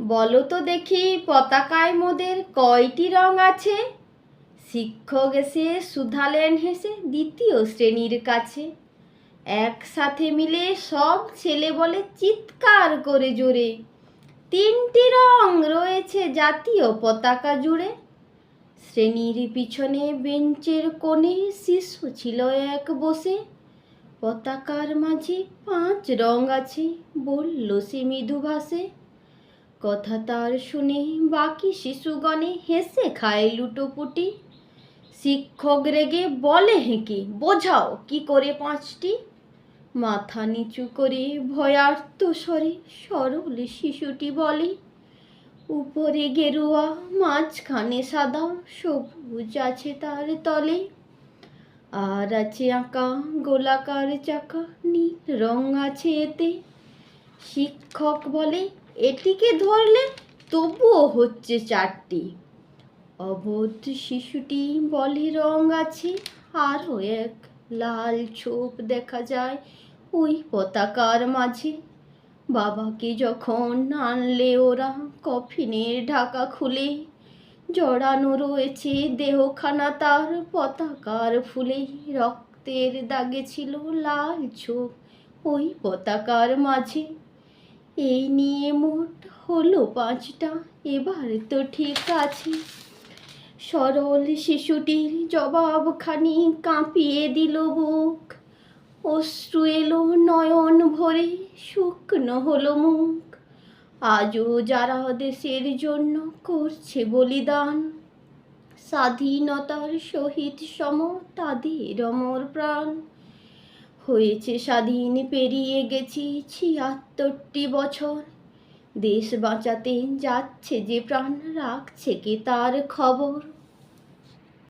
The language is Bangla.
বলো তো দেখি পতাকায় মোদের কয়টি রং আছে? শিক্ষক এসে শুধালেন হেসে দ্বিতীয় শ্রেণীর কাছে। একসাথে মিলে সব ছেলে বলে চিৎকার করে জোরে, তিনটি রং রয়েছে জাতীয় পতাকা জুড়ে। শ্রেণীর পিছনে বেঞ্চের কোণে শিশু ছিল এক বসে। পতাকার মাঝে 5 রং আছে, বলল সে মৃদু ভাষে। কথা তার শুনে বাকি শিশুগণে হেসে খায় লুটোপুটি। শিক্ষক রেগে বলে হেঁকে, বোঝাও কি করে 5টি। মাথা নিচু করে ভয়ার্ত স্বরে সরল শিশুটি বলে, উপরে গেরুয়া, মাঝখানে সাদা, সবুজ আছে তার তলে। আর আছে আঁকা গোলাকার চাকা, নীল রং আছে এতে। শিক্ষক বলে, এটিকে ধরলে তবুও হচ্ছে 4টি। অবোধ শিশুটি বলে, রং আছে আরও এক, লাল ছোপ দেখা যায় ওই পতাকার মাঝে। বাবাকে যখন আনলে ওরা কফিনের ঢাকা খুলে, জড়ানো রয়েছে দেহখানা তার পতাকার ফুলে। রক্তের দাগে ছিল লাল ছোপ ওই পতাকার মাঝে। এই নিয়ে মোট হলো 5টা, এবার তো ঠিক আছে। সরল শিশুটির জবাবখানি কাঁপিয়ে দিল বুক। অশ্রু এলো নয়ন ভরে, শুকনো হলো মুখ। আজও যারা দেশের জন্য করছে বলিদান, স্বাধীনতার শহীদ সম তাদের অমর প্রাণ। হয়েছে স্বাধীন, পেরিয়ে গেছি 76টি বছর। দেশ বাঁচাতে যাচ্ছে যে প্রাণ, রাখছে কে তার খবর?